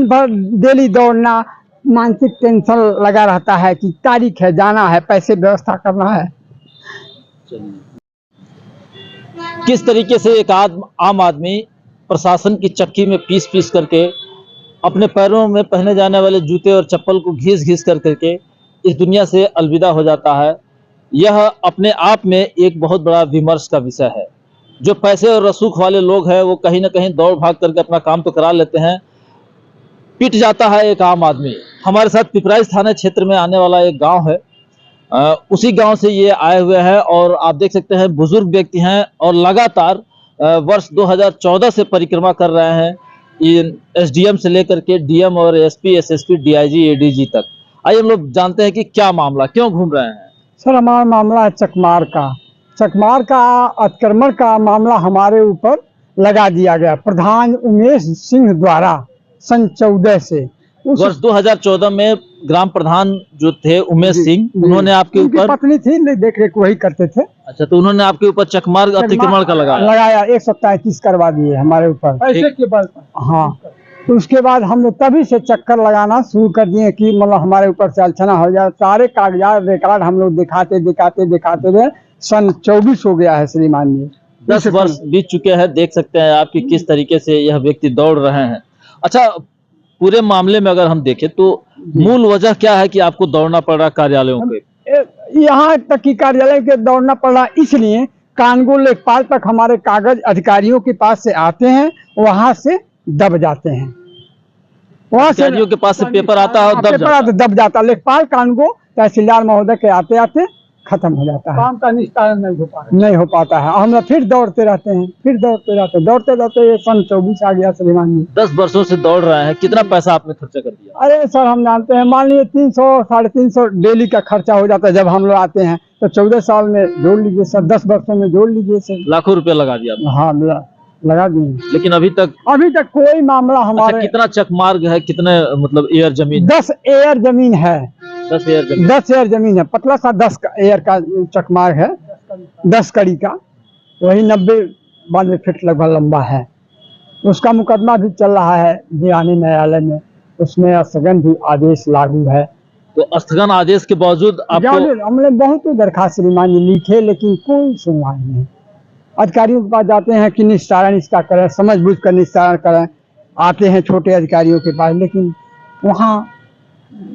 भर डेली दौड़ना, मानसिक टेंशन लगा रहता है कि तारीख है, जाना है, पैसे व्यवस्था करना है। किस तरीके से एक आम आदमी प्रशासन की चक्की में पीस पीस करके अपने पैरों में पहने जाने वाले जूते और चप्पल को घिस घिस करके इस दुनिया से अलविदा हो जाता है, यह अपने आप में एक बहुत बड़ा विमर्श का विषय है। जो पैसे और रसूख वाले लोग हैं वो कहीं ना कहीं दौड़ भाग करके अपना काम तो करा लेते हैं, पिट जाता है एक आम आदमी। हमारे साथ पिपराइच थाना क्षेत्र में आने वाला एक गांव है, उसी गांव से ये आए हुए हैं और आप देख सकते हैं बुजुर्ग व्यक्ति हैं और लगातार वर्ष 2014 से परिक्रमा कर रहे हैं एसडीएम से लेकर के डीएम और एसपी, एसएसपी, डीआईजी, एडीजी तक। आइए हम लोग जानते हैं कि क्या मामला, क्यों घूम रहे हैं। सर हमारा मामला है चकमार का अतिक्रमण का मामला हमारे ऊपर लगा दिया गया प्रधान उमेश सिंह द्वारा सन 14 से। वर्ष 2014 में ग्राम प्रधान जो थे उमेश सिंह, उन्होंने आपके ऊपर, पत्नी थी देख रेख वही करते थे। अच्छा, तो उन्होंने आपके ऊपर चकमार अतिक्रमण का लगाया 133 करवा दिए हमारे ऊपर पैसे के बल पर। हाँ, तो उसके बाद हमने तभी से चक्कर लगाना शुरू कर दिए कि मतलब हमारे ऊपर से अड़चना हो जाए। सारे कागजात रिकॉर्ड हम लोग दिखाते रहे। सन 24 हो गया है श्रीमान जी, 10 वर्ष बीत चुके हैं। देख सकते हैं आप कि किस तरीके से यह व्यक्ति दौड़ रहे हैं। अच्छा, पूरे मामले में अगर हम देखें तो मूल वजह क्या है कि आपको दौड़ना पड़ रहा कार्यालयों पे? यहाँ तक कि कार्यालय के दौड़ना पड़ रहा इसलिए कानगो लेखपाल तक हमारे कागज अधिकारियों के पास से आते हैं, वहां से दब जाते हैं। वहां से अधिकारियों के पास से पेपर आता है और दब जाता। लेखपाल कानगो तहसीलदार महोदय के आते आते खत्म हो जाता है, काम का निस्तारण नहीं हो पाता है। हम लोग फिर दौड़ते रहते हैं, दौड़ते ये सन 24 आ गया श्रीमान जी। 10 वर्षों से दौड़ रहे हैं, कितना पैसा आपने खर्चा कर दिया? अरे सर हम जानते हैं, मान लीजिए 300 350 डेली का खर्चा हो जाता है जब हम लोग आते हैं। तो 14 साल में जोड़ लीजिए सर, 10 वर्षों में जोड़ लीजिए सर, लाखों रुपया लगा दिया। हाँ लगा दिए, लेकिन अभी तक कोई मामला हमारे। अच्छा, कितना चकमार्ग है, कितने मतलब एयर जमीन? 10 एयर जमीन है। 10 एयर जमीन है, पतला सा 10 एयर का चकमार्ग है, 10 कड़ी का, वही 90-92 फीट लगभग लंबा है। उसका मुकदमा भी चल रहा है दीवानी न्यायालय में, उसमें स्थगन भी आदेश लागू है। तो स्थगन आदेश के बावजूद आपको हमने बहुत दरखास्त श्रीमान जी लिखे, लेकिन कोई सुनवाई नहीं। अधिकारियों के पास जाते हैं कि निस्तारण इसका करें, समझबूझ कर निस्तारण करें, आते हैं छोटे अधिकारियों के पास, लेकिन वहाँ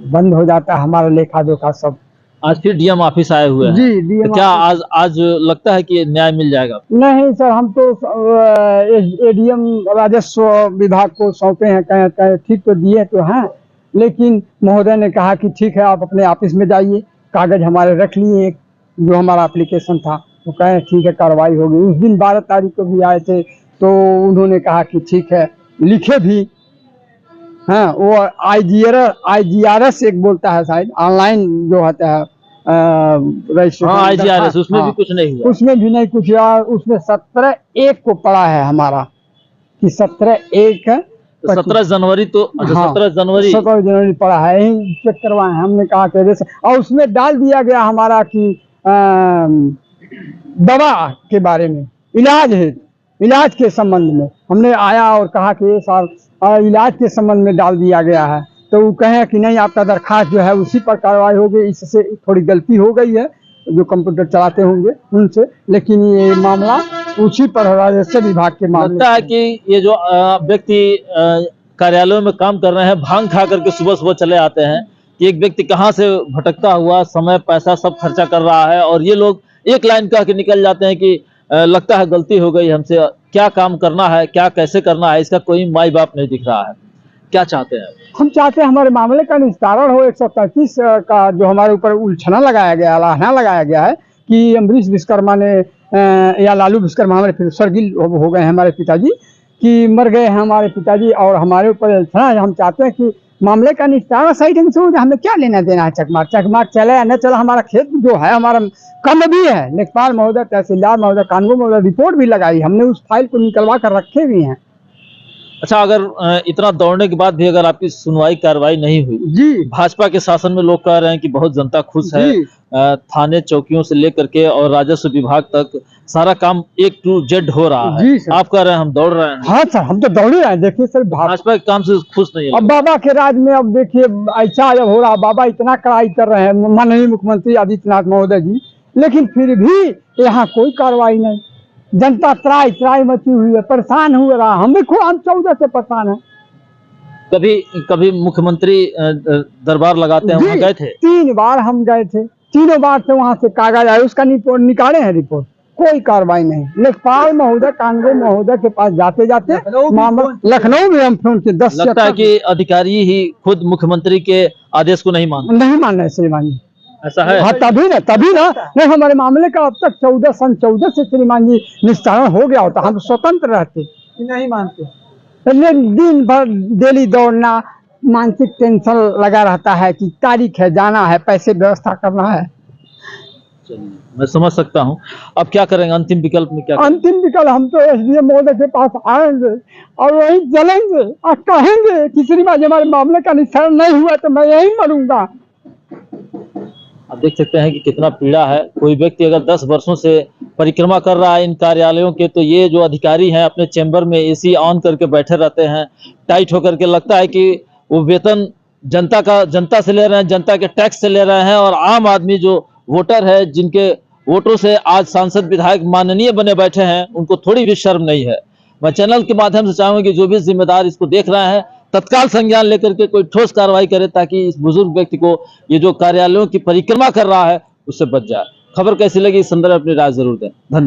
बंद हो जाता है हमारा लेखा जोखा सब। आज फिर डीएम ऑफिस आए हुए हैं। जी, डीएम तो क्या आज लगता है कि न्याय मिल जाएगा? नहीं सर, हम तो एडीएम राजस्व विभाग को सौंपे हैं, कहे ठीक तो दिए तो हैं, लेकिन महोदय ने कहा कि ठीक है आप अपने ऑफिस में जाइए, कागज हमारे रख लिए, जो हमारा एप्लीकेशन था वो कहे ठीक है कार्रवाई होगी। उस दिन 12 तारीख को भी आए थे, तो उन्होंने कहा कि ठीक है, लिखे भी। हाँ, वो IGRS एक बोलता है शायद, ऑनलाइन जो होता है IGRS, उसमें भी कुछ नहीं हुआ। उसमें भी नहीं कुछ हुआ। उसमें 17/1 को पड़ा है हमारा कि 17/1 है, 17 जनवरी तो 17 जनवरी पड़ा है, यही चेक करवाए। हमने कहा कि और उसमें डाल दिया गया हमारा कि दवा के बारे में, इलाज के संबंध में हमने आया और कहा कि ये साल इलाज के संबंध में डाल दिया गया है। तो वो कहे कि नहीं, आपका दरखास्त जो है उसी पर कार्रवाई होगी, इससे थोड़ी गलती हो गई है जो कंप्यूटर चलाते होंगे उनसे, लेकिन ये मामला उसी पर राजस्व विभाग के मामले। लगता है कि ये जो व्यक्ति कार्यालयों में काम कर रहे हैं, भांग खा करके सुबह सुबह चले आते हैं, कि एक व्यक्ति कहाँ से भटकता हुआ समय पैसा सब खर्चा कर रहा है, और ये लोग एक लाइन कह के निकल जाते हैं कि लगता है गलती हो गई हमसे, क्या काम करना है, क्या कैसे करना है, इसका कोई माई बाप नहीं दिख रहा है। क्या चाहते हैं? हम चाहते हैं हमारे मामले का निस्तारण हो। 133 का जो हमारे ऊपर उलझना लगाया गया, लाहना लगाया गया है कि अम्बरीश विश्वकर्मा ने या लालू विश्वकर्मा, हमारे फिर स्वर्गीय हो गए हैं हमारे पिताजी, कि मर गए हैं हमारे पिताजी, और हमारे ऊपर उलझना है। हम चाहते हैं कि मामले का निस्तारण सही ढंग से हो जाए। हमें क्या लेना देना है चकमार चले या न चला, हमारा खेत जो है हमारा कम भी है। लेखपाल महोदय, तहसीलदार महोदय, कानून महोदय रिपोर्ट भी लगाई, हमने उस फाइल को निकलवा कर रखे भी हैं। अच्छा, अगर इतना दौड़ने के बाद भी अगर आपकी सुनवाई कार्रवाई नहीं हुई, जी भाजपा के शासन में लोग कह रहे हैं कि बहुत जनता खुश है, जी थाने चौकियों से लेकर के और राजस्व विभाग तक सारा काम A to Z हो रहा है। जी सर। आप कह रहे हैं हम दौड़ रहे हैं, हाँ सर, हम तो दौड़े रहे हैं। देखिए सर, भाजपा के काम से खुश नहीं है अब बाबा के राज में अब देखिए ऐसा जब हो रहा, बाबा इतना कड़ाई कर रहे हैं माननीय मुख्यमंत्री आदित्यनाथ महोदय जी, लेकिन फिर भी यहाँ कोई कार्रवाई नहीं। जनता त्राई त्राई मची हुई है, परेशान हुए रहा। हम भी खुद हम 14 से परेशान हैं। कभी कभी मुख्यमंत्री दरबार लगाते हैं, वहाँ जी, गए थे? 3 बार हम गए थे, तीनों बार से वहाँ से कागज आए, उसका रिपोर्ट निकाले हैं, रिपोर्ट कोई कार्रवाई नहीं। लेखपाल महोदय, कांग्रेस महोदय के पास जाते जाते लखनऊ में हम फोन के 10 लगता है कि अधिकारी ही खुद मुख्यमंत्री के आदेश को नहीं मानते। नहीं मान रहे श्रीमान जी। ऐसा है? हाँ, तभी ना नहीं, हमारे मामले का अब तक 14 से श्रीमान जी निस्तारण हो गया होता, हम स्वतंत्र रहते। नहीं मानते, दिन भर डेली दौड़ना, मानसिक टेंशन लगा रहता है कि तारीख है, जाना है, पैसे व्यवस्था करना है। चलिए, मैं समझ सकता हूँ। अब क्या करेंगे, अंतिम विकल्प में क्या करेंगे? अंतिम विकल्प हम तो SDM महोदय के पास आएंगे और वहीं जलेंगे और कहेंगे कि श्रीमान जी हमारे मामले का निस्तारण नहीं हुआ तो मैं यहीं मरूंगा। आप देख सकते हैं कि कितना पीड़ा है। कोई व्यक्ति अगर 10 वर्षों से परिक्रमा कर रहा है इन कार्यालयों के, तो ये जो अधिकारी हैं अपने चैम्बर में AC ऑन करके बैठे रहते हैं, टाइट होकर के। लगता है कि वो वेतन जनता से ले रहे हैं, जनता के टैक्स से ले रहे हैं, और आम आदमी जो वोटर है, जिनके वोटों से आज सांसद विधायक माननीय बने बैठे हैं, उनको थोड़ी भी शर्म नहीं है। मैं चैनल के माध्यम से चाहूंगा कि जो भी जिम्मेदार इसको देख रहे हैं, तत्काल संज्ञान लेकर के कोई ठोस कार्रवाई करे, ताकि इस बुजुर्ग व्यक्ति को ये जो कार्यालयों की परिक्रमा कर रहा है उससे बच जाए। खबर कैसी लगी इस संदर्भ में अपनी राय जरूर दें। धन्यवाद।